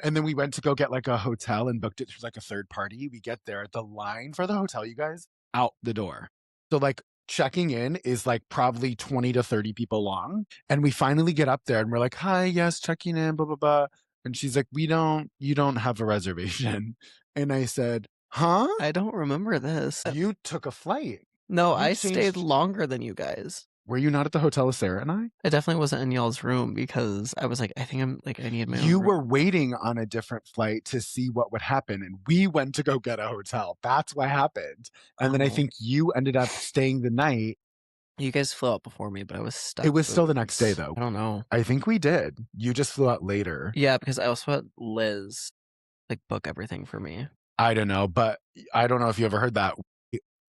And then we went to go get like a hotel and booked it through like a third party. We get there, the line for the hotel, you guys, out the door. So like checking in is like probably 20 to 30 people long. And we finally get up there and we're like, "Hi, yes, checking in, blah, blah, blah." And she's like, you don't have a reservation." And I said, "Huh?
I don't remember this.
You took a flight.
No,
You
I stayed
changed-
longer than you guys.
Were you not at the hotel with Sarah and I?"
I definitely wasn't in y'all's room because I was like, I think I'm like, I need my own
You
room.
were waiting on a different flight to see what would happen, and we went to go get a hotel. That's what happened. And then I
Oh.
think you ended up staying the night.
You guys flew out before me, but I was stuck.
It was still the next day, though.
I don't know.
I think we did. You just flew out later.
Yeah, because I also had Liz like book everything for me.
I don't know, but I don't know if you ever heard that.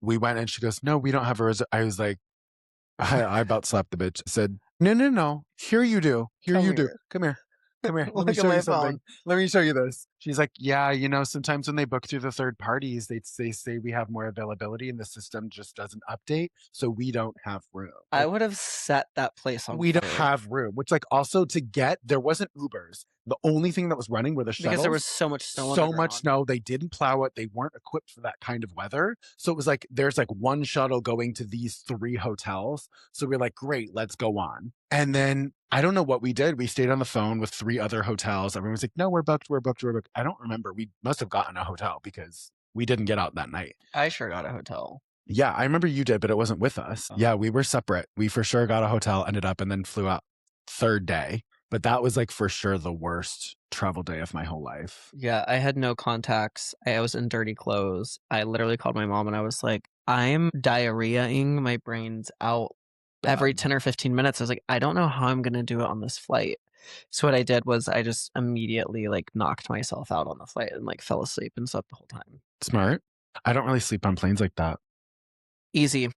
We went and she goes, "No, we don't have a reservation." I was like, I about slapped the bitch. I said, No. Here you do. Here
Come
you do.
here.
Come here. Come here. Let me
Look at
show you
my
something.
phone.
Let me show you this. She's like, yeah, sometimes when they book through the third parties, they say we have more availability and the system just doesn't update. So we don't have room.
I would have set that place on
We don't
fire
have room, which like also there wasn't Ubers. The only thing that was running were the
because there was
shuttles.
so much snow on the
So much
ground.
snow. They didn't plow it. They weren't equipped for that kind of weather. So it was like, there's like one shuttle going to these 3 hotels. So we're like, great, let's go on. And then I don't know what we did. We stayed on the phone with 3 other hotels. Everyone was like, no, we're booked. We're booked. We're booked. I don't remember. We must have gotten a hotel because we didn't get out that night.
I sure got a hotel.
Yeah, I remember you did, but it wasn't with us.
Oh.
Yeah, we were separate. We for sure got a hotel, ended up, and then flew out third day. But that was like for sure the worst travel day of my whole life.
Yeah, I had no contacts. I was in dirty clothes. I literally called my mom and I was like, I'm diarrheaing. My brain's out every 10 or 15 minutes. I was like, I don't know how I'm going to do it on this flight. So what I did was I just immediately like knocked myself out on the flight and like fell asleep and slept the whole time.
Smart. I don't really sleep on planes like that.
Easy.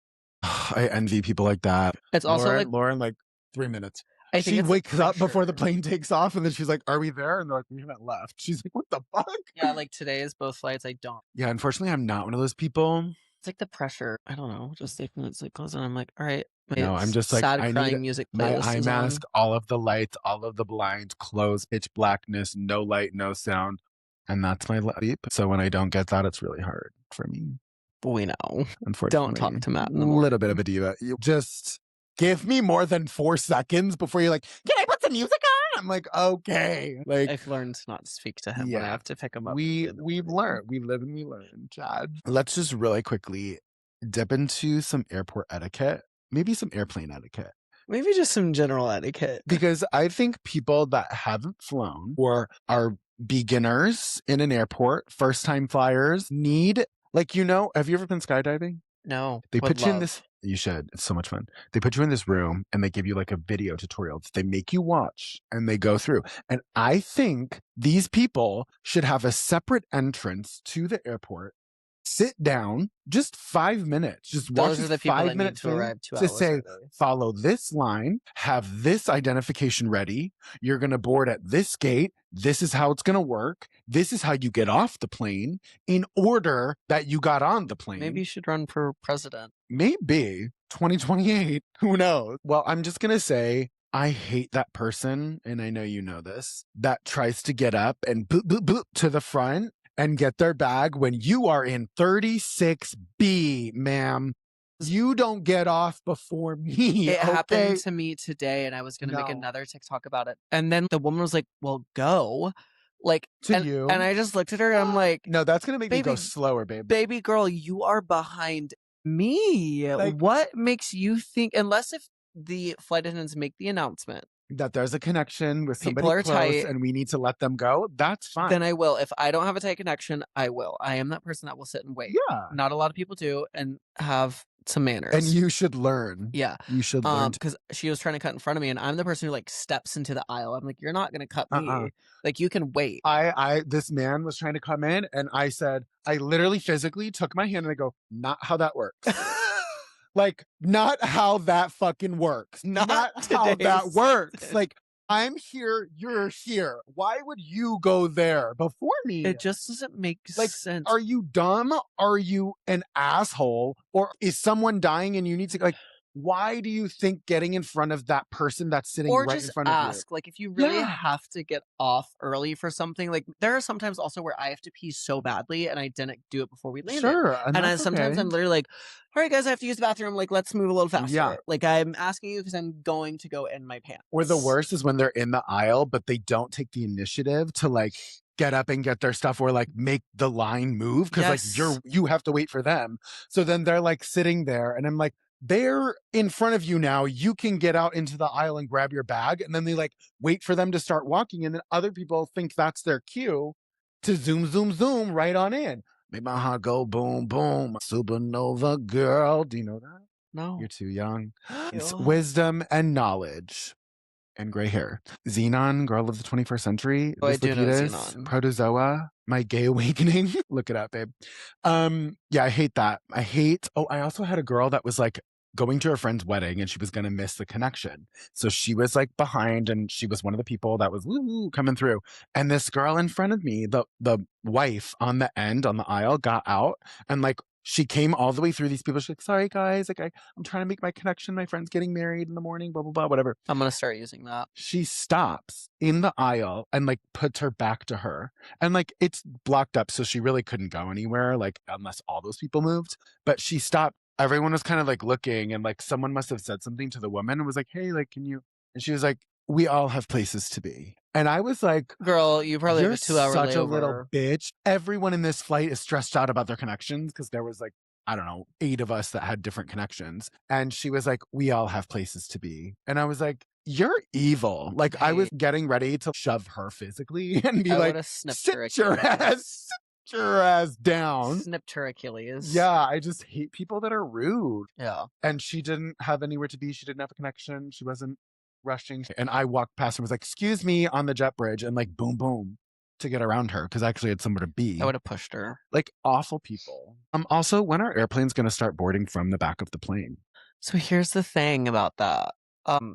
I envy people like that.
It's also
Lauren, like 3 minutes.
I think
She
it's
wakes up before the
pressure.
plane takes off, and then she's like, "Are we there?" And they're like, "We haven't left." She's like, "What the fuck?"
Yeah, like today is both flights. I don't.
Yeah, unfortunately, I'm not one of those people.
It's like the pressure. I don't know. Just like when it's like close and I'm like, all right. My
No, I'm just like,
sad
I
crying
need
music
my
playlist
eye
is on.
mask, all of the lights, all of the blinds, closed, pitch blackness, no light, no sound, and that's my sleep. So when I don't get that, it's really hard for me.
We know.
Unfortunately,
Don't talk to Matt in the
a
morning.
little bit of a diva. You just give me more than 4 seconds before you're like, "Can I put some music on?" I'm like, okay. Like,
I've learned to not speak to him when I
yeah,
have to pick him up.
we've learned. We live and we learn, Chad. Let's just really quickly dip into some airport etiquette, maybe some airplane etiquette.
Maybe just some general etiquette.
Because I think people that haven't flown or are beginners in an airport, first time flyers, need, like, have you ever been skydiving?
No.
They
would
put you in
love.
this, you should. It's so much fun. They put you in this room and they give you like a video tutorial that they make you watch and they go through. And I think these people should have a separate entrance to the airport. Sit down, just 5 minutes. Just watch
Those are
this
the people that
5 minute
need to
thing
arrive 2
to
hours
say,
early.
follow this line, have this identification ready. You're going to board at this gate. This is how it's going to work. This is how you get off the plane in order that you got on the plane.
Maybe you should run for president.
Maybe 2028. Who knows? Well, I'm just going to say, I hate that person, and I know you know this, that tries to get up and boop, boop, boop to the front and get their bag when you are in 36B, ma'am. You don't get off before me.
It
okay?
happened to me today, and I was going to make another TikTok about it. And then the woman was like, well, go. Like,
you.
And I just looked at her, and I'm like,
no, that's going to make me go slower, babe.
Baby girl, you are behind me.
Like,
what makes you think, unless if the flight attendants make the announcement
that there's a connection with somebody
people are
close
tight,
and we need to let them go, that's fine.
Then I will. If I don't have a tight connection, I will. I am that person that will sit and wait.
Yeah.
Not a lot of people do, and have some manners.
And you should learn.
Yeah.
You should learn.
Because she was trying to cut in front of me, and I'm the person who like steps into the aisle. I'm like, you're not gonna cut me. Like, you can wait.
This man was trying to come in, and I said, I literally physically took my hand and I go, not how that works. Like, not how that fucking works. Not how that works. Like, I'm here, you're here. Why would you go there before me?
It just doesn't make sense.
Are you dumb? Are you an asshole? Or is someone dying and you need to, like, why do you think getting in front of that person that's sitting right in front of you? Or just ask,
like, if you really have to get off early for something, like, there are sometimes also where I have to pee so badly and I didn't do it before we landed.
Sure.
And sometimes I'm literally like, all right, guys, I have to use the bathroom. Like, let's move a little faster.
Yeah.
Like, I'm asking you because I'm going to go in my pants.
Or the worst is when they're in the aisle, but they don't take the initiative to, like, get up and get their stuff or like make the line move because like you have to wait for them. So then they're like sitting there and I'm like, they're in front of you now. You can get out into the aisle and grab your bag. And then they like wait for them to start walking. And then other people think that's their cue to zoom, zoom, zoom right on in. Make my heart go boom, boom. Supernova girl. Do you know that?
No.
You're too young. It's wisdom and knowledge. And gray hair. Xenon, girl of the 21st century.
Oh, I do know Xenon.
Protozoa, my gay awakening. Look it up, babe. Yeah, I hate that. I also had a girl that was like going to her friend's wedding and she was going to miss the connection. So she was like behind and she was one of the people that was woo, coming through. And this girl in front of me, the wife on the end on the aisle got out and like she came all the way through these people. She's like, sorry guys, like I'm trying to make my connection. My friend's getting married in the morning, blah, blah, blah, whatever.
I'm going to start using that.
She stops in the aisle and like puts her back to her. And like it's blocked up. So she really couldn't go anywhere, like unless all those people moved. But she stopped. Everyone was kind of like looking and like someone must have said something to the woman and was like, hey, like, can you? And she was like, we all have places to be. And I was like,
girl, you probably
you're
have a 2-hour
such
layover.
a little bitch. Everyone in this flight is stressed out about their connections because there was like, I don't know, 8 of us that had different connections. And she was like, we all have places to be. And I was like, you're evil. Like I was getting ready to shove her physically and be like, sit your ass down.
Snipped her Achilles.
Yeah, I just hate people that are rude.
Yeah.
And she didn't have anywhere to be. She didn't have a connection. She wasn't rushing. And I walked past and was like, excuse me, on the jet bridge, and like boom, boom, to get around her because I actually had somewhere to be.
I would have pushed her.
Like awful people. Also, when are airplanes going to start boarding from the back of the plane?
So here's the thing about that.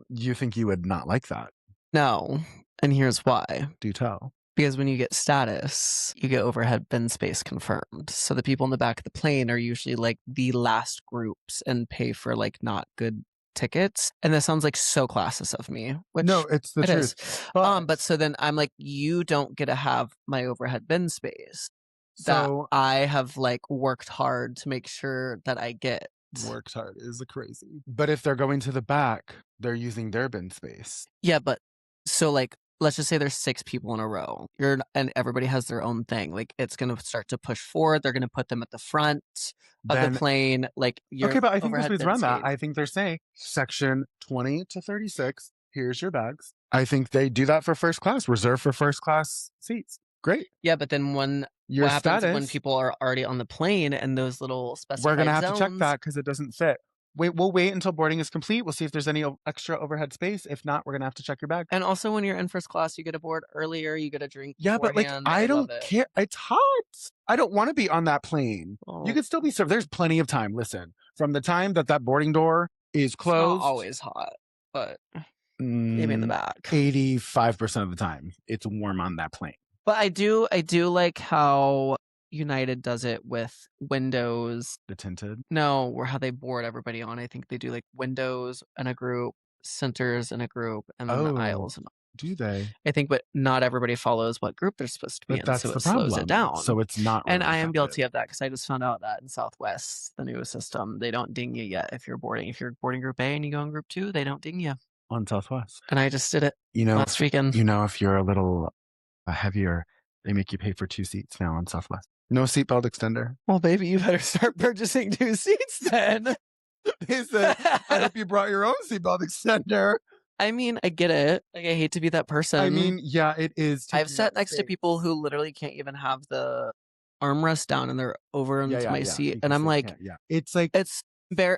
You think you would not like that?
No. And here's why.
Do tell.
Because when you get status, you get overhead bin space confirmed. So the people in the back of the plane are usually like the last groups and pay for like not good tickets. And that sounds like so classist of me. Which
no, it's the truth.
Is. But so then I'm like, you don't get to have my overhead bin space that I have like worked hard to make sure that I get.
Worked hard is crazy. But if they're going to the back, they're using their bin space.
Yeah, but so like, let's just say there's 6 people in a row. And everybody has their own thing. Like it's going to start to push forward. They're going to put them at the front of the plane. Like
okay, but I think this was around that. I think they're saying section 20 to 36. Here's your bags. I think they do that for first class, reserved for first class seats. Great.
Yeah, but then what happens when people are already on the plane and those little specified
we're going to have
zones,
to check that because it doesn't fit. We'll wait until boarding is complete. We'll see if there's any extra overhead space. If not, we're going to have to check your bag.
And also when you're in first class, you get a board earlier, you get a drink.
Yeah, but like, I don't care. It's hot. I don't want to be on that plane. Oh. You can still be served. There's plenty of time. Listen, from the time that boarding door is closed.
It's not always hot, but maybe in the back.
85% of the time, it's warm on that plane.
But I do like how United does it with windows.
The tinted?
No, or how they board everybody on. I think they do like windows in a group, centers in a group, and then the aisles.
Do they?
I think, but not everybody follows what group they're supposed to be in,
that's
so
the
it slows
problem.
it down.
So it's not really
and I am
effective.
guilty of that because I just found out that in Southwest, the new system, they don't ding you yet if you're boarding. If you're boarding group A and you go in group 2, they don't ding you.
On Southwest.
And I just did it last weekend.
If you're a little heavier, they make you pay for 2 seats now on Southwest. No seatbelt extender.
Well, baby, you better start purchasing 2 seats then.
They said, I hope you brought your own seatbelt extender.
I mean, I get it. Like, I hate to be that person.
I mean, yeah, it is.
I've sat next to people who literally can't even have the armrest down and they're over into my seat. And I'm like,
it's like,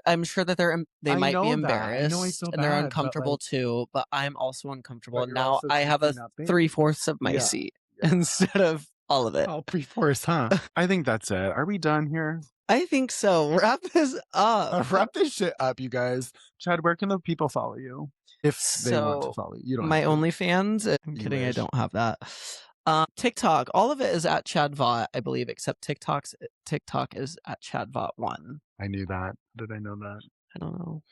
I'm sure that they might be embarrassed and they're
bad,
uncomfortable too, but I'm also uncomfortable. And now I have a 3/4 of my seat instead of all of it.
Oh, 3/4, huh? I think that's it. Are we done here?
I think so. Wrap this up.
Wrap this shit up, you guys. Chad, where can the people follow you? If they want to follow you. You don't
my OnlyFans. I'm kidding. I don't have that. TikTok. All of it is at ChadVot, I believe, except TikTok is at ChadVot1.
I knew that. Did I know that?
I don't know.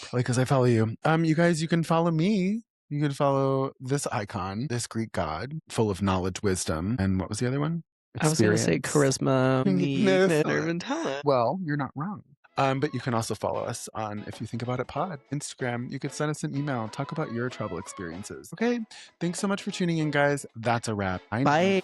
Probably because I follow you. You guys, you can follow me. You can follow this icon, this Greek god, full of knowledge, wisdom, and what was the other one?
I was going to say charisma, meekness, and talent.
Well, you're not wrong. But you can also follow us on If You Think About It Pod, Instagram. You could send us an email, talk about your travel experiences. Okay, thanks so much for tuning in, guys. That's a wrap.
Bye.